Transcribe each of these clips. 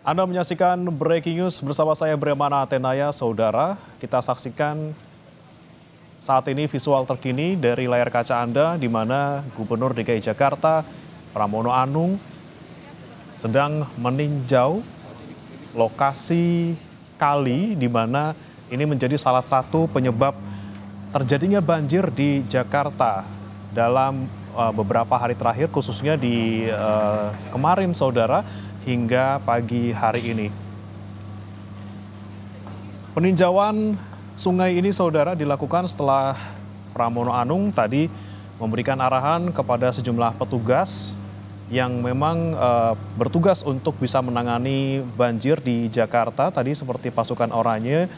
Anda menyaksikan Breaking News bersama saya Bremana Atenaya, saudara. Kita saksikan saat ini visual terkini dari layar kaca Anda di mana Gubernur DKI Jakarta Pramono Anung sedang meninjau lokasi kali di mana ini menjadi salah satu penyebab terjadinya banjir di Jakarta dalam beberapa hari terakhir, khususnya di kemarin, saudara, hingga pagi hari ini. Peninjauan sungai ini, saudara, dilakukan setelah Pramono Anung tadi memberikan arahan kepada sejumlah petugas yang memang bertugas untuk bisa menangani banjir di Jakarta, tadi seperti pasukan oranye,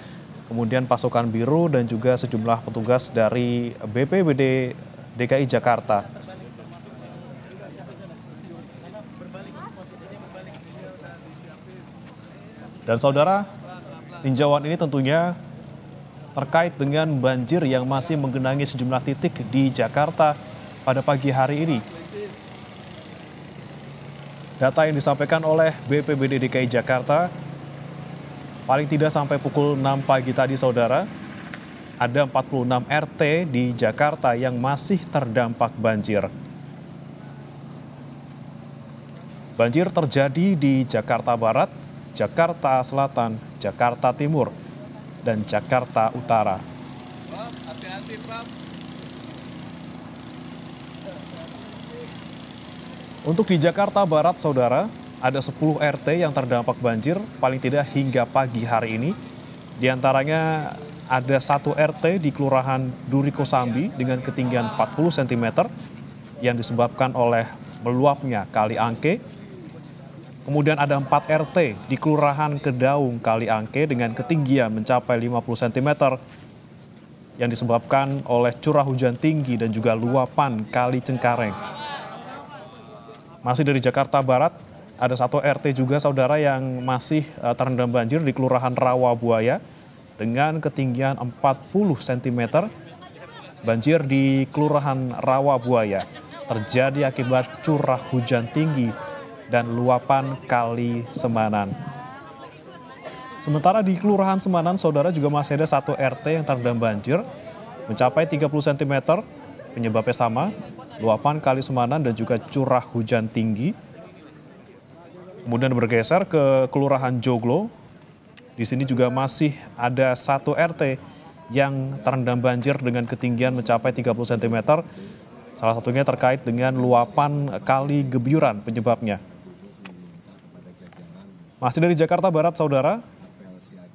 kemudian pasukan biru, dan juga sejumlah petugas dari BPBD DKI Jakarta. Dan saudara, tinjauan ini tentunya terkait dengan banjir yang masih menggenangi sejumlah titik di Jakarta pada pagi hari ini. Data yang disampaikan oleh BPBD DKI Jakarta, paling tidak sampai pukul 6 pagi tadi, saudara, ada 46 RT di Jakarta yang masih terdampak banjir. Banjir terjadi di Jakarta Barat, Jakarta Selatan, Jakarta Timur, dan Jakarta Utara. Hati-hati, Pak. Untuk di Jakarta Barat, saudara, ada 10 RT yang terdampak banjir paling tidak hingga pagi hari ini. Di antaranya ada 1 RT di Kelurahan Duri Kosambi dengan ketinggian 40 cm yang disebabkan oleh meluapnya Kali Angke. Kemudian ada 4 RT di Kelurahan Kedaung Kali Angke dengan ketinggian mencapai 50 cm yang disebabkan oleh curah hujan tinggi dan juga luapan Kali Cengkareng. Masih dari Jakarta Barat, ada 1 RT juga, saudara, yang masih terendam banjir di Kelurahan Rawabuaya dengan ketinggian 40 cm. Banjir di Kelurahan Rawabuaya terjadi akibat curah hujan tinggi dan luapan Kali Semanan. Sementara di Kelurahan Semanan, saudara, juga masih ada 1 RT yang terendam banjir mencapai 30 cm. Penyebabnya sama, luapan Kali Semanan dan juga curah hujan tinggi. Kemudian bergeser ke Kelurahan Joglo. Di sini juga masih ada 1 RT yang terendam banjir dengan ketinggian mencapai 30 cm. Salah satunya terkait dengan luapan Kali Gebyuran penyebabnya. Masih dari Jakarta Barat, saudara,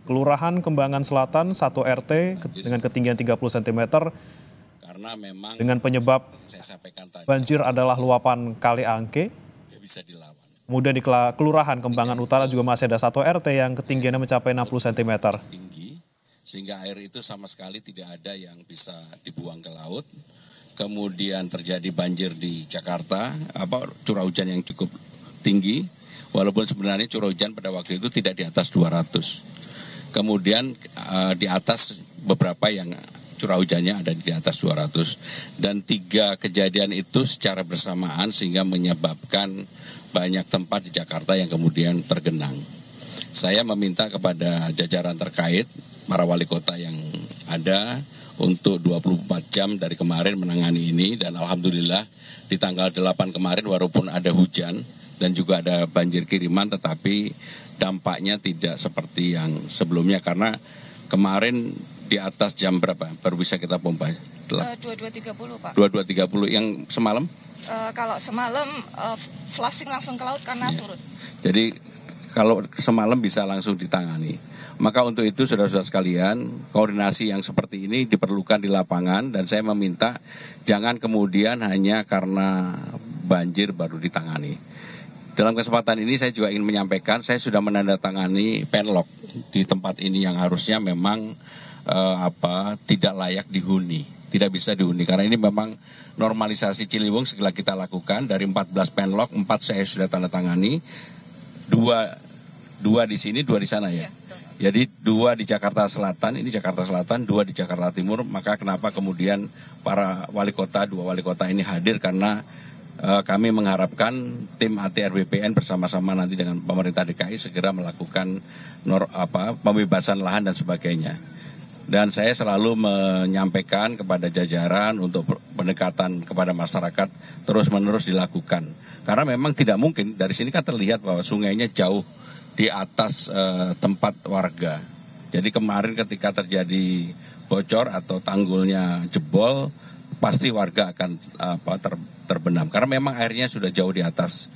Kelurahan Kembangan Selatan 1 RT dengan ketinggian 30 cm. Karena memang dengan penyebab banjir adalah luapan Kali Angke. Kemudian di Kelurahan Kembangan Utara juga masih ada 1 RT yang ketinggiannya mencapai 60 cm. Tinggi, sehingga air itu sama sekali tidak ada yang bisa dibuang ke laut. Kemudian terjadi banjir di Jakarta, curah hujan yang cukup tinggi, walaupun sebenarnya curah hujan pada waktu itu tidak di atas 200. Kemudian di atas beberapa yang curah hujannya ada di atas 200. Dan 3 kejadian itu secara bersamaan sehingga menyebabkan banyak tempat di Jakarta yang kemudian tergenang. Saya meminta kepada jajaran terkait, para wali kota yang ada, untuk 24 jam dari kemarin menangani ini, dan alhamdulillah di tanggal 8 kemarin walaupun ada hujan dan juga ada banjir kiriman, tetapi dampaknya tidak seperti yang sebelumnya karena kemarin di atas jam berapa baru bisa kita pompa? 22.30, Pak. 22.30 yang semalam? Kalau semalam flushing langsung ke laut karena surut. Jadi kalau semalam bisa langsung ditangani. Maka untuk itu saudara-saudara sekalian, koordinasi yang seperti ini diperlukan di lapangan, dan saya meminta jangan kemudian hanya karena banjir baru ditangani. Dalam kesempatan ini saya juga ingin menyampaikan, saya sudah menandatangani penlock di tempat ini yang harusnya memang tidak layak dihuni, tidak bisa dihuni, karena ini memang normalisasi Ciliwung segala kita lakukan. Dari 14 penlock, 4 saya sudah tanda tangani, 2 di sini, 2 di sana ya. Jadi 2 di Jakarta Selatan, ini Jakarta Selatan, 2 di Jakarta Timur. Maka kenapa kemudian para wali kota, 2 wali kota ini hadir, karena kami mengharapkan tim ATR BPN bersama-sama nanti dengan pemerintah DKI segera melakukan pembebasan lahan dan sebagainya. Dan saya selalu menyampaikan kepada jajaran untuk pendekatan kepada masyarakat terus-menerus dilakukan. Karena memang tidak mungkin, dari sini kan terlihat bahwa sungainya jauh di atas tempat warga. Jadi kemarin ketika terjadi bocor atau tanggulnya jebol, pasti warga akan terbenam. Karena memang airnya sudah jauh di atas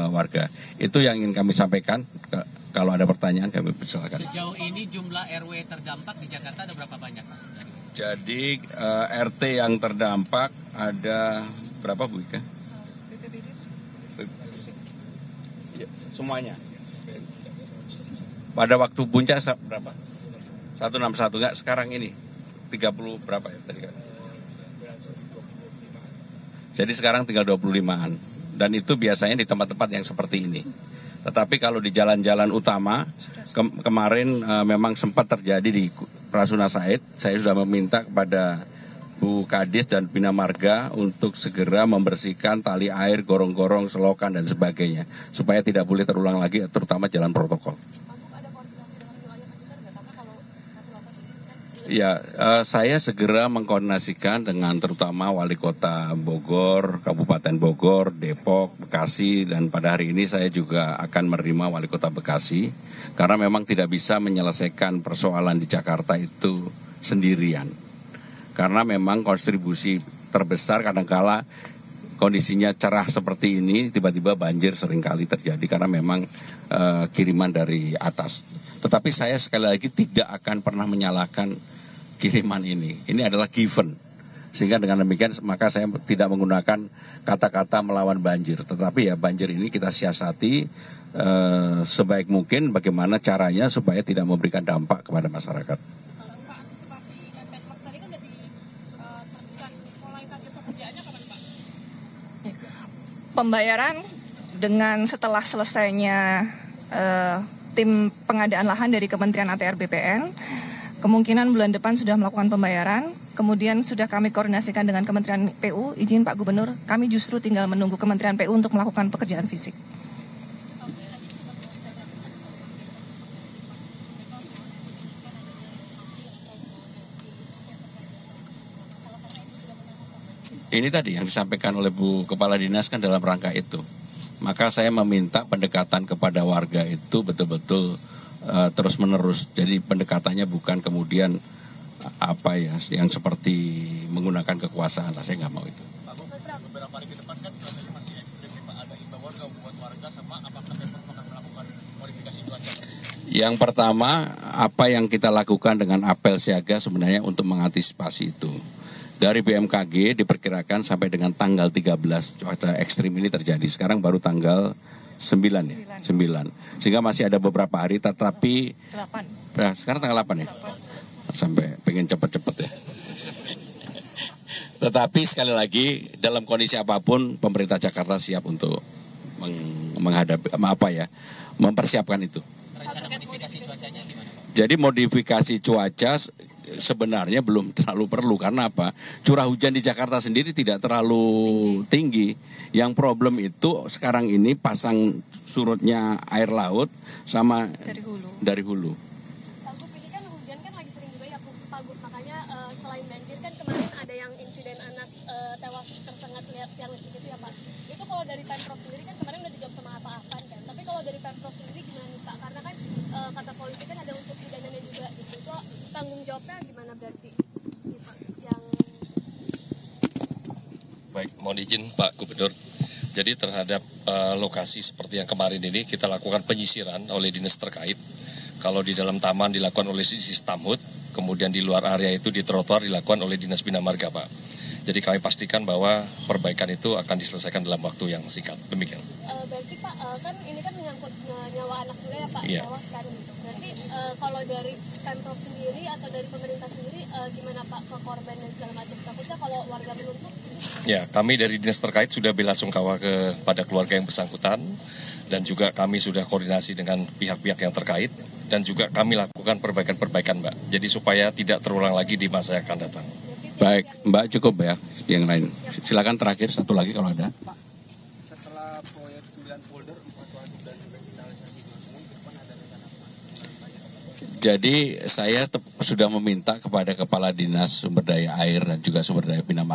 warga. Itu yang ingin kami sampaikan. Kalau ada pertanyaan kami persilakan. Sejauh ini jumlah RW terdampak di Jakarta ada berapa banyak, Mas? Jadi RT yang terdampak ada berapa, Bu Ika? Semuanya. Pada waktu puncak berapa? 161 enggak, sekarang ini 30 berapa ya tadi kan? Jadi sekarang tinggal 25-an. Dan itu biasanya di tempat-tempat yang seperti ini. Tetapi kalau di jalan-jalan utama, kemarin memang sempat terjadi di Rasuna Said. Saya sudah meminta kepada Bu Kadis dan Bina Marga untuk segera membersihkan tali air, gorong-gorong, selokan, dan sebagainya. Supaya tidak boleh terulang lagi, terutama jalan protokol. Ya, saya segera mengkoordinasikan dengan terutama Wali Kota Bogor, Kabupaten Bogor, Depok, Bekasi, dan pada hari ini saya juga akan menerima Wali Kota Bekasi, karena memang tidak bisa menyelesaikan persoalan di Jakarta itu sendirian. Karena memang kontribusi terbesar kadangkala kondisinya cerah seperti ini, tiba-tiba banjir seringkali terjadi karena memang kiriman dari atas. Tetapi saya sekali lagi tidak akan pernah menyalahkan kiriman ini. Ini adalah given. Sehingga dengan demikian maka saya tidak menggunakan kata-kata melawan banjir. Tetapi ya banjir ini kita siasati sebaik mungkin bagaimana caranya supaya tidak memberikan dampak kepada masyarakat. Pembayaran dengan setelah selesainya tim pengadaan lahan dari Kementerian ATR BPN, kemungkinan bulan depan sudah melakukan pembayaran, kemudian sudah kami koordinasikan dengan Kementerian PU, izin Pak Gubernur, kami justru tinggal menunggu Kementerian PU untuk melakukan pekerjaan fisik. Ini tadi yang disampaikan oleh Bu Kepala Dinas kan dalam rangka itu. Maka saya meminta pendekatan kepada warga itu betul-betul terus menerus. Jadi pendekatannya bukan kemudian yang seperti menggunakan kekuasaan lah, saya nggak mau itu. Beberapa hari ke depan kan cuacanya masih ekstrim, Pak. Ada imbauan nggak buat warga sama apakah Pemprov akan melakukan modifikasi cuaca? Yang pertama, apa yang kita lakukan dengan apel siaga sebenarnya untuk mengantisipasi itu. Dari BMKG diperkirakan sampai dengan tanggal 13 cuaca ekstrim ini terjadi. Sekarang baru tanggal 9 ya, 9. Sehingga masih ada beberapa hari, tetapi 8. Nah, sekarang tanggal 8 ya. Sampai pengen cepet-cepet ya. Tetapi sekali lagi dalam kondisi apapun pemerintah Jakarta siap untuk menghadapi mempersiapkan itu. Rencana modifikasi cuacanya gimana, Pak? Jadi modifikasi cuaca sebenarnya belum terlalu perlu, karena apa? Curah hujan di Jakarta sendiri tidak terlalu tinggi. Yang problem itu sekarang ini pasang surutnya air laut sama dari hulu. Pak Gub, ini kan hujan kan lagi sering juga ya Pak Gub, makanya selain banjir kan kemarin ada yang insiden anak tewas tersengat tiang listrik itu ya Pak. Itu kalau dari Pemprov sendiri kan kemarin udah dijawab sama Pak Afan kan. Tapi kalau dari Pemprov sendiri gimana nih Pak? Karena kan kata polisi kan ada unsur pidananya juga gitu. Itu tanggung jawabnya gimana berarti? Gitu, yang Baik, mohon izin Pak Gubernur. Jadi terhadap lokasi seperti yang kemarin ini kita lakukan penyisiran oleh dinas terkait. Kalau di dalam taman dilakukan oleh Sistamhut, kemudian di luar area itu di trotoar dilakukan oleh Dinas Bina Marga, Pak. Jadi kami pastikan bahwa perbaikan itu akan diselesaikan dalam waktu yang singkat. Demikian. berarti Pak kan ini kan menyangkut nyawa anak juga ya Pak, Iya. tewas kan gitu. Berarti kalau dari Pemprov sendiri atau dari pemerintah sendiri gimana Pak ke korban dan segala macam? Takutnya kalau warga menuntut? Ya, kami dari dinas terkait sudah belasungkawa kepada keluarga yang bersangkutan dan juga kami sudah koordinasi dengan pihak-pihak yang terkait dan juga kami lakukan perbaikan-perbaikan, Mbak. Jadi supaya tidak terulang lagi di masa yang akan datang. Baik, Mbak cukup ya, yang lain. Silakan terakhir satu lagi kalau ada. Jadi saya sudah meminta kepada Kepala Dinas Sumber Daya Air dan juga Sumber Daya Bina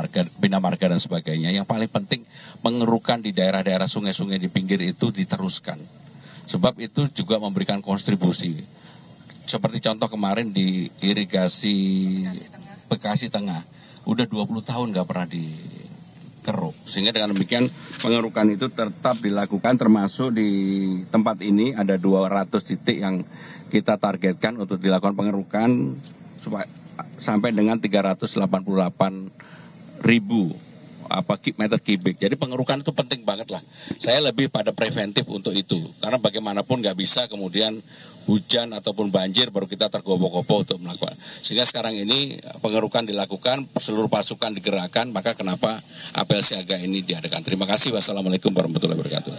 Marga dan sebagainya. Yang paling penting pengerukan di daerah-daerah sungai-sungai di pinggir itu diteruskan. Sebab itu juga memberikan kontribusi. Seperti contoh kemarin di irigasi Bekasi Tengah. Udah 20 tahun nggak pernah dikeruk. Sehingga dengan demikian pengerukan itu tetap dilakukan, termasuk di tempat ini ada 200 titik yang kita targetkan untuk dilakukan pengerukan sampai dengan 388.000 meter kubik. Jadi pengerukan itu penting banget lah. Saya lebih pada preventif untuk itu. Karena bagaimanapun nggak bisa kemudian hujan ataupun banjir baru kita tergopoh-gopoh untuk melakukan. Sehingga sekarang ini pengerukan dilakukan, seluruh pasukan digerakkan, maka kenapa apel siaga ini diadakan. Terima kasih. Wassalamualaikum warahmatullahi wabarakatuh.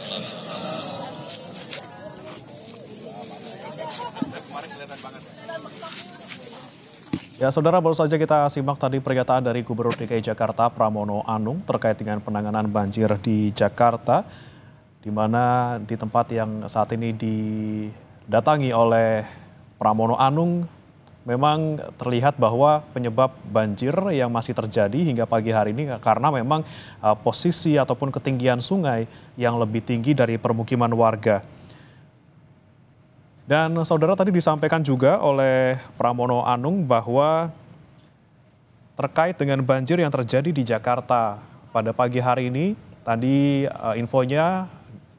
Ya, saudara, baru saja kita simak tadi pernyataan dari Gubernur DKI Jakarta Pramono Anung terkait dengan penanganan banjir di Jakarta, di mana di tempat yang saat ini didatangi oleh Pramono Anung, memang terlihat bahwa penyebab banjir yang masih terjadi hingga pagi hari ini karena memang posisi ataupun ketinggian sungai yang lebih tinggi dari permukiman warga. Dan saudara, tadi disampaikan juga oleh Pramono Anung bahwa terkait dengan banjir yang terjadi di Jakarta pada pagi hari ini, tadi infonya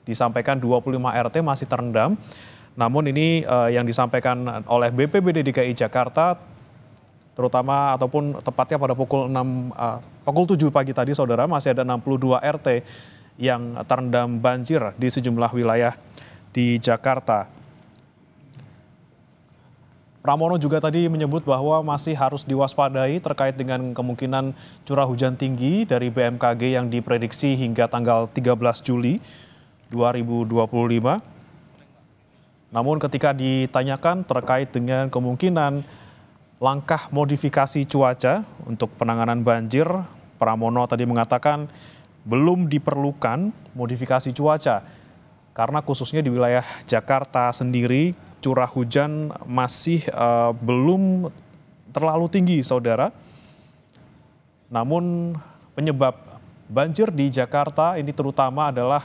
disampaikan 25 RT masih terendam. Namun ini yang disampaikan oleh BPBD DKI Jakarta, terutama ataupun tepatnya pada pukul 7 pagi tadi, saudara, masih ada 62 RT yang terendam banjir di sejumlah wilayah di Jakarta. Pramono juga tadi menyebut bahwa masih harus diwaspadai terkait dengan kemungkinan curah hujan tinggi dari BMKG yang diprediksi hingga tanggal 13 Juli 2025. Namun ketika ditanyakan terkait dengan kemungkinan langkah modifikasi cuaca untuk penanganan banjir, Pramono tadi mengatakan belum diperlukan modifikasi cuaca karena khususnya di wilayah Jakarta sendiri curah hujan masih belum terlalu tinggi, saudara. Namun penyebab banjir di Jakarta ini terutama adalah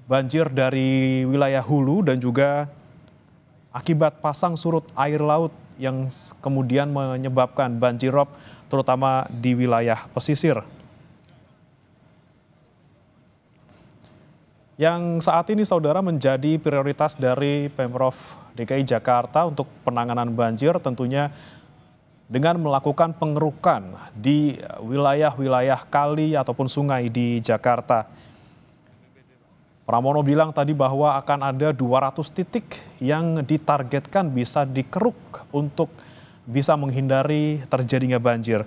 banjir dari wilayah hulu dan juga akibat pasang surut air laut yang kemudian menyebabkan banjirop terutama di wilayah pesisir. Yang saat ini, saudara, menjadi prioritas dari Pemprov DKI Jakarta untuk penanganan banjir tentunya dengan melakukan pengerukan di wilayah-wilayah kali ataupun sungai di Jakarta. Pramono bilang tadi bahwa akan ada 200 titik yang ditargetkan bisa dikeruk untuk bisa menghindari terjadinya banjir.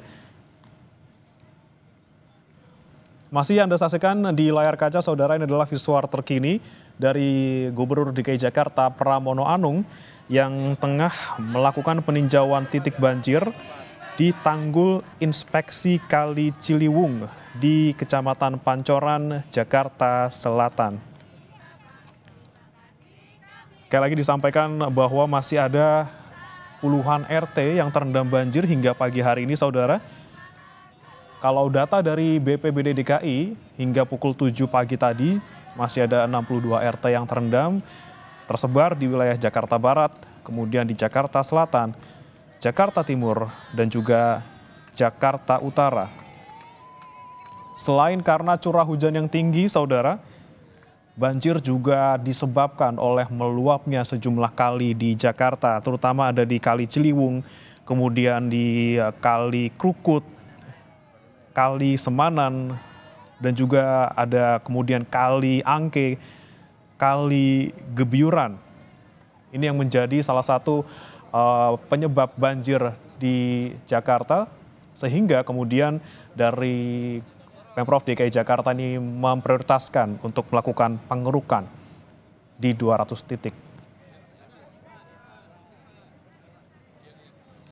Masih Anda saksikan di layar kaca, saudara, ini adalah visual terkini dari Gubernur DKI Jakarta Pramono Anung yang tengah melakukan peninjauan titik banjir di Tanggul Inspeksi Kali Ciliwung di Kecamatan Pancoran, Jakarta Selatan. Sekali lagi disampaikan bahwa masih ada puluhan RT yang terendam banjir hingga pagi hari ini, saudara. Kalau data dari BPBD DKI hingga pukul 7 pagi tadi masih ada 62 RT yang terendam tersebar di wilayah Jakarta Barat, kemudian di Jakarta Selatan, Jakarta Timur, dan juga Jakarta Utara. Selain karena curah hujan yang tinggi, saudara, banjir juga disebabkan oleh meluapnya sejumlah kali di Jakarta, terutama ada di Kali Ciliwung, kemudian di Kali Krukut, Kali Semanan, dan juga ada kemudian Kali Angke, Kali Gebyuran. Ini yang menjadi salah satu penyebab banjir di Jakarta, sehingga kemudian dari Pemprov DKI Jakarta ini memprioritaskan untuk melakukan pengerukan di 200 titik.